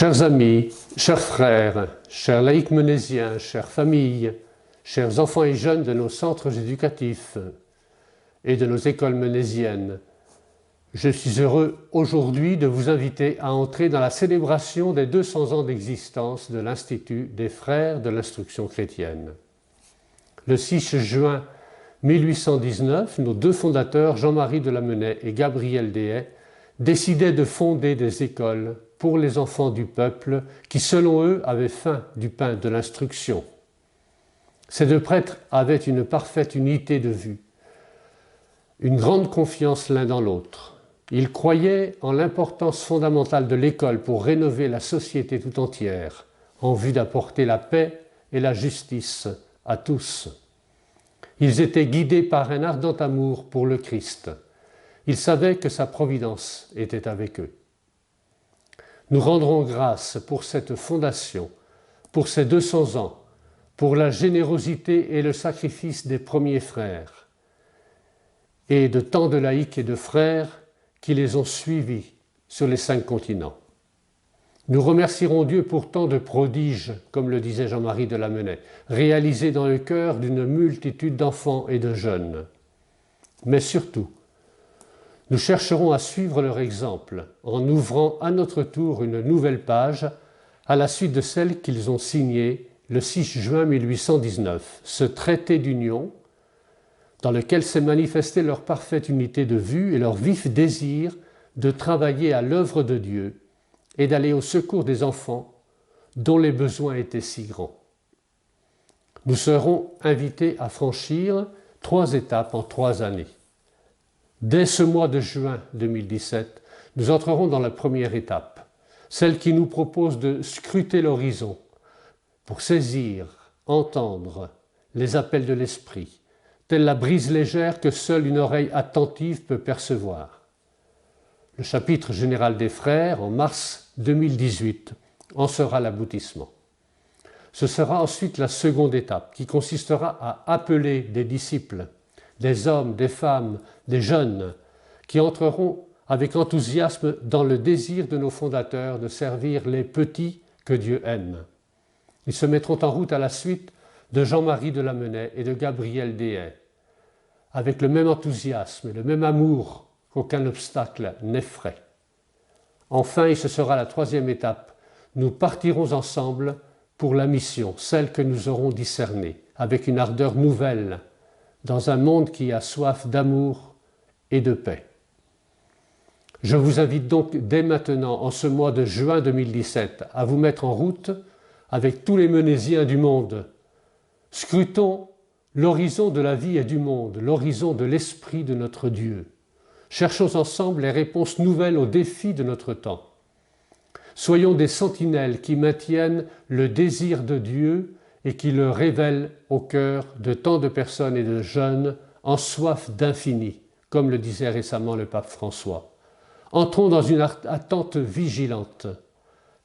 Chers amis, chers frères, chers laïcs monésiens, chères familles, chers enfants et jeunes de nos centres éducatifs et de nos écoles monésiennes, je suis heureux aujourd'hui de vous inviter à entrer dans la célébration des 200 ans d'existence de l'Institut des Frères de l'Instruction chrétienne. Le 6 juin 1819, nos deux fondateurs, Jean-Marie de Lamennais et Gabriel Dehaye, décidaient de fonder des écoles pour les enfants du peuple qui, selon eux, avaient faim du pain de l'instruction. Ces deux prêtres avaient une parfaite unité de vue, une grande confiance l'un dans l'autre. Ils croyaient en l'importance fondamentale de l'école pour rénover la société tout entière, en vue d'apporter la paix et la justice à tous. Ils étaient guidés par un ardent amour pour le Christ. Ils savaient que sa providence était avec eux. Nous rendrons grâce pour cette fondation, pour ces 200 ans, pour la générosité et le sacrifice des premiers frères, et de tant de laïcs et de frères qui les ont suivis sur les 5 continents. Nous remercierons Dieu pour tant de prodiges, comme le disait Jean-Marie de Lamennais, réalisés dans le cœur d'une multitude d'enfants et de jeunes. Mais surtout, nous chercherons à suivre leur exemple en ouvrant à notre tour une nouvelle page à la suite de celle qu'ils ont signée le 6 juin 1819, ce traité d'union dans lequel s'est manifestée leur parfaite unité de vue et leur vif désir de travailler à l'œuvre de Dieu et d'aller au secours des enfants dont les besoins étaient si grands. Nous serons invités à franchir 3 étapes en 3 années. Dès ce mois de juin 2017, nous entrerons dans la première étape, celle qui nous propose de scruter l'horizon pour saisir, entendre les appels de l'esprit, telle la brise légère que seule une oreille attentive peut percevoir. Le chapitre général des frères, en mars 2018, en sera l'aboutissement. Ce sera ensuite la seconde étape, qui consistera à appeler des disciples, des hommes, des femmes, des jeunes, qui entreront avec enthousiasme dans le désir de nos fondateurs de servir les petits que Dieu aime. Ils se mettront en route à la suite de Jean-Marie de Lamennais et de Gabriel Dehaye, avec le même enthousiasme et le même amour qu'aucun obstacle n'effraie. Enfin, et ce sera la 3e étape, nous partirons ensemble pour la mission, celle que nous aurons discernée, avec une ardeur nouvelle, dans un monde qui a soif d'amour et de paix. Je vous invite donc dès maintenant, en ce mois de juin 2017, à vous mettre en route avec tous les Monésiens du monde. Scrutons l'horizon de la vie et du monde, l'horizon de l'esprit de notre Dieu. Cherchons ensemble les réponses nouvelles aux défis de notre temps. Soyons des sentinelles qui maintiennent le désir de Dieu et qui le révèlent au cœur de tant de personnes et de jeunes en soif d'infini, comme le disait récemment le pape François. Entrons dans une attente vigilante,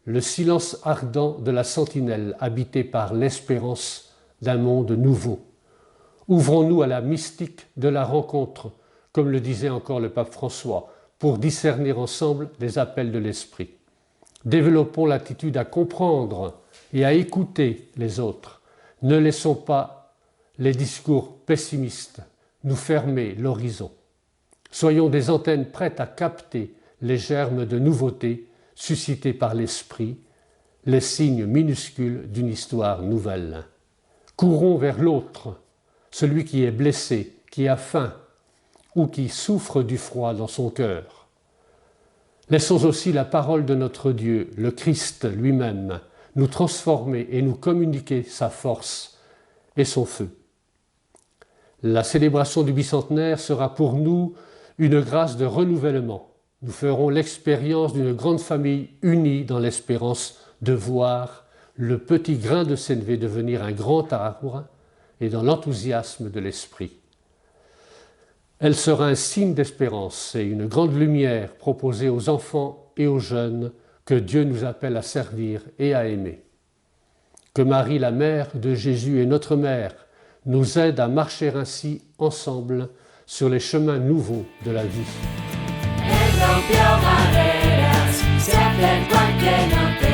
le silence ardent de la sentinelle habitée par l'espérance d'un monde nouveau. Ouvrons-nous à la mystique de la rencontre, comme le disait encore le pape François, pour discerner ensemble les appels de l'esprit. Développons l'attitude à comprendre et à écouter les autres. Ne laissons pas les discours pessimistes nous fermer l'horizon. Soyons des antennes prêtes à capter les germes de nouveautés suscités par l'esprit, les signes minuscules d'une histoire nouvelle. Courons vers l'autre, celui qui est blessé, qui a faim ou qui souffre du froid dans son cœur. Laissons aussi la parole de notre Dieu, le Christ lui-même, nous transformer et nous communiquer sa force et son feu. La célébration du bicentenaire sera pour nous une grâce de renouvellement. Nous ferons l'expérience d'une grande famille unie dans l'espérance de voir le petit grain de sénévé devenir un grand arbre et dans l'enthousiasme de l'esprit. Elle sera un signe d'espérance et une grande lumière proposée aux enfants et aux jeunes que Dieu nous appelle à servir et à aimer. Que Marie, la mère de Jésus et notre mère, nous aide à marcher ainsi ensemble sur les chemins nouveaux de la vie. Él rompió barreras, siempre en cualquier norte.